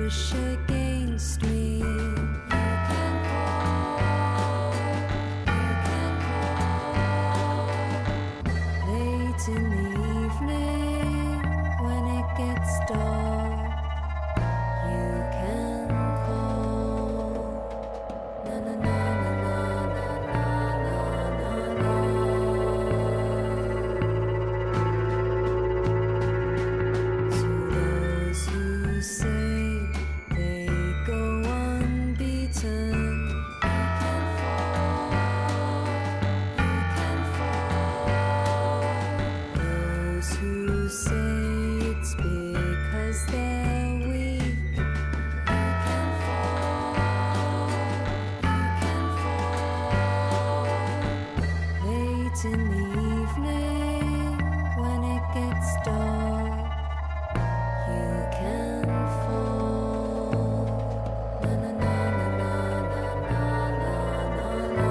push against me. You can call, late in the evening when it gets dark. You can call. Na na na na na na na na na. To those who say they go unbeaten, you can fall. Those who say it's because they're weak, you can fall. Late in the evening when it gets dark, you can fall. Na na na na na na na na na.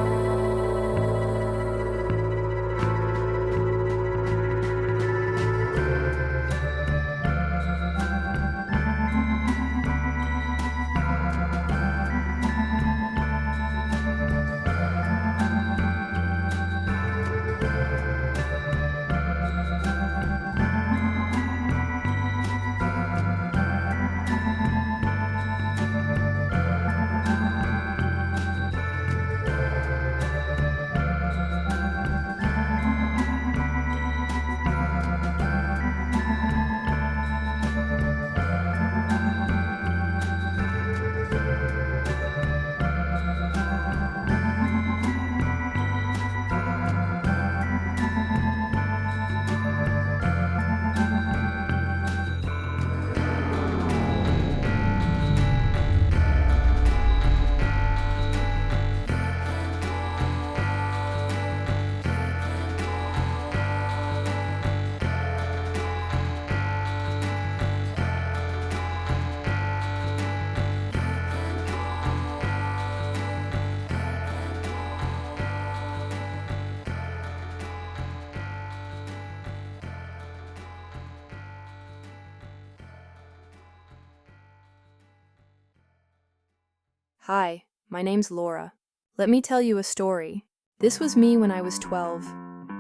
Hi, my name's LoRa. Let me tell you a story. This was me when I was 12.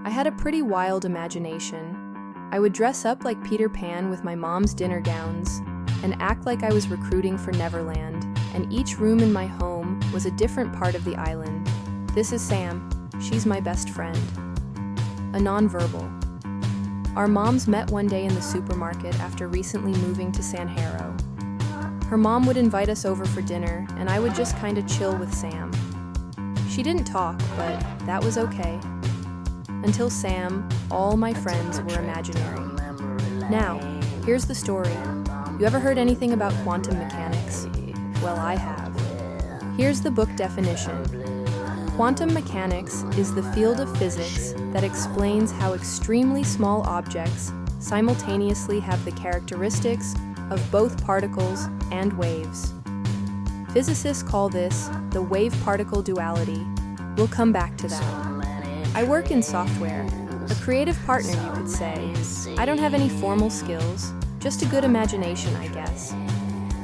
I had a pretty wild imagination. I would dress up like Peter Pan with my mom's dinner gowns and act like I was recruiting for Neverland, and each room in my home was a different part of the island. This is Sam. She's my best friend. A nonverbal. Our moms met one day in the supermarket after recently moving to San Jero. Her mom would invite us over for dinner, and I would just kinda chill with Sam. She didn't talk, but that was okay. Until Sam, all my friends were imaginary. Now, here's the story. You ever heard anything about quantum mechanics? Well, I have. Here's the book definition. Quantum mechanics is the field of physics that explains how extremely small objects simultaneously have the characteristics of both particles and waves. Physicists call this the wave-particle duality. We'll come back to that. I work in software, a creative partner you could say. I don't have any formal skills, just a good imagination, I guess.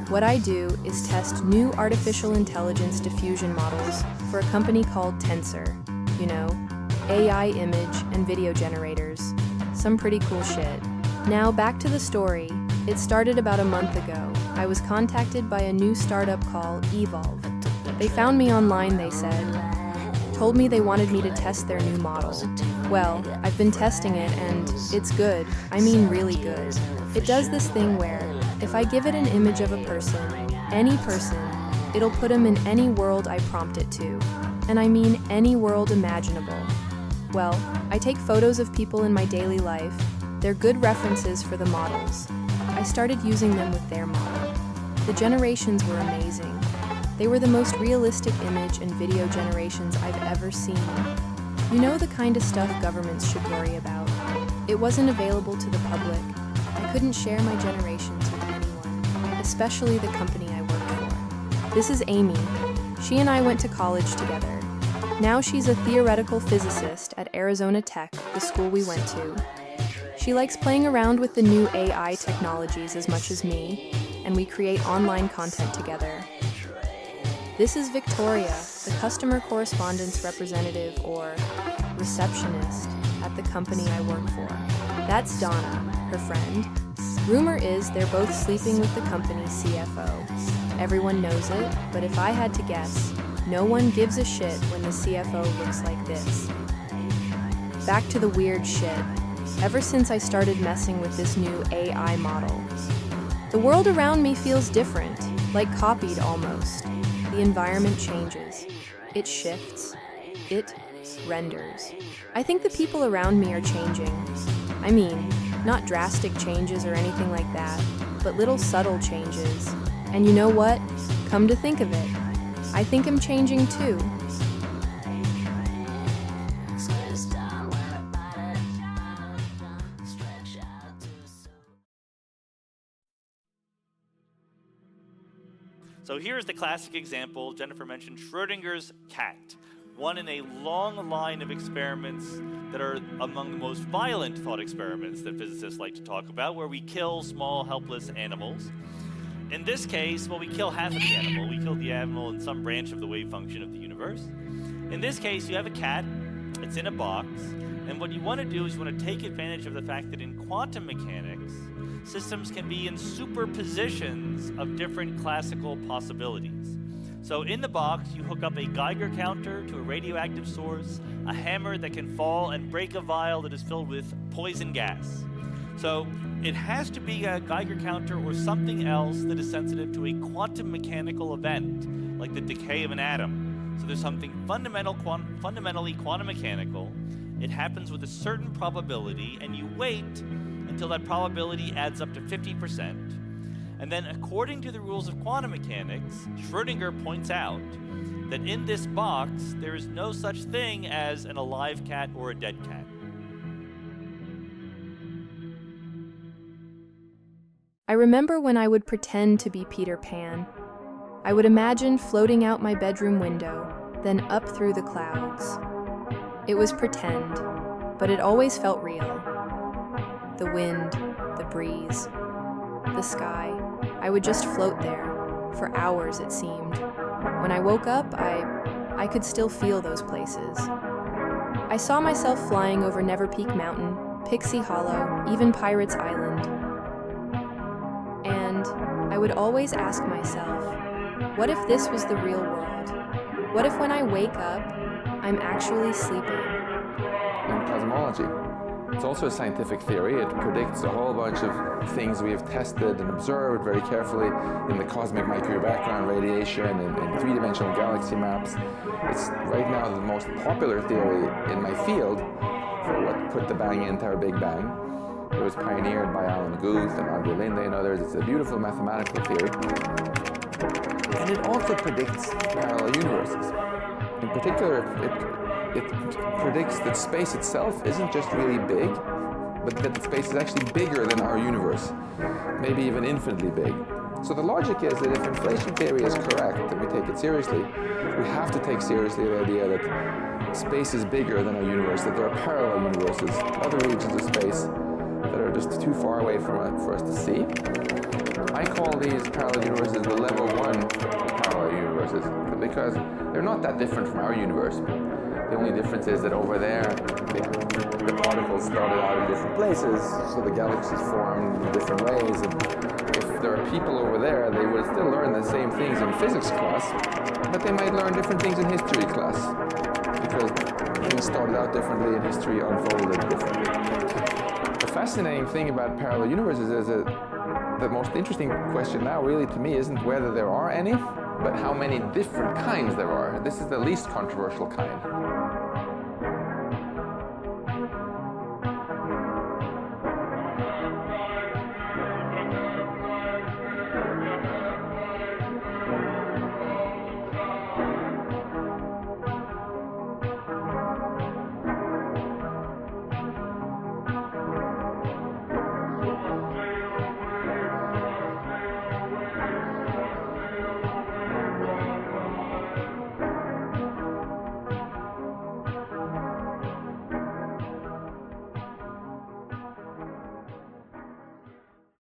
What I do is test new artificial intelligence diffusion models for a company called Tensor. You know, AI image and video generators. Some pretty cool shit. Now back to the story. It started about a month ago. I was contacted by a new startup called Evolve. They found me online, they said. Told me they wanted me to test their new model. Well, I've been testing it and it's good. I mean really good. It does this thing where, if I give it an image of a person, any person, it'll put him in any world I prompt it to. And I mean any world imaginable. Well, I take photos of people in my daily life. They're good references for the models. I started using them with their model. The generations were amazing. They were the most realistic image and video generations I've ever seen. You know, the kind of stuff governments should worry about. It wasn't available to the public. I couldn't share my generations with anyone, especially the company I worked for. This is Amy. She and I went to college together. Now she's a theoretical physicist at Arizona Tech, the school we went to. She likes playing around with the new AI technologies as much as me. and we create online content together. This is Victoria, the customer correspondence representative or receptionist at the company I work for. That's Donna, her friend. Rumor is they're both sleeping with the company's CFO. Everyone knows it, but if I had to guess, no one gives a shit when the CFO looks like this. Back to the weird shit. Ever since I started messing with this new AI model, the world around me feels different, like copied almost. The environment changes. It shifts. It renders. I think the people around me are changing. I mean, not drastic changes or anything like that, but little subtle changes. And you know what? Come to think of it, I think I'm changing too. So here's the classic example. Jennifer mentioned Schrodinger's cat, one in a long line of experiments that are among the most violent thought experiments that physicists like to talk about, where we kill small, helpless animals. In this case, well, we kill half of the animal. We kill the animal in some branch of the wave function of the universe. In this case, you have a cat. It's in a box. And what you want to do is you want to take advantage of the fact that in quantum mechanics, systems can be in superpositions of different classical possibilities. So in the box, you hook up a Geiger counter to a radioactive source, a hammer that can fall and break a vial that is filled with poison gas. So it has to be a Geiger counter or something else that is sensitive to a quantum mechanical event, like the decay of an atom. So there's something fundamentally quantum mechanical. It happens with a certain probability, and you wait until that probability adds up to 50%. And then according to the rules of quantum mechanics, Schrödinger points out that in this box, there is no such thing as an alive cat or a dead cat. I remember when I would pretend to be Peter Pan. I would imagine floating out my bedroom window, then up through the clouds. It was pretend, but it always felt real. The wind, the breeze, the sky. I would just float there. For hours, it seemed. When I woke up, I could still feel those places. I saw myself flying over Never Peak Mountain, Pixie Hollow, even Pirates Island. And I would always ask myself, what if this was the real world? What if when I wake up, I'm actually sleeping? In cosmology, it's also a scientific theory. It predicts a whole bunch of things we have tested and observed very carefully in the cosmic microwave background radiation and in three-dimensional galaxy maps. It's right now the most popular theory in my field for what put the bang into our Big Bang. It was pioneered by Alan Guth and Andre Linde and others. It's a beautiful mathematical theory. And it also predicts parallel universes. In particular, it predicts that space itself isn't just really big, but that space is actually bigger than our universe, maybe even infinitely big. So the logic is that if inflation theory is correct and we take it seriously, we have to take seriously the idea that space is bigger than our universe, that there are parallel universes, other regions of space that are just too far away for us to see. I call these parallel universes the level 1 parallel universes because they're not that different from our universe. The only difference is that over there, the particles started out in different places, so the galaxies formed in different ways. And if there are people over there, they would still learn the same things in physics class, but they might learn different things in history class, because things started out differently and history unfolded differently. The fascinating thing about parallel universes is that the most interesting question now really to me isn't whether there are any, but how many different kinds there are. This is the least controversial kind.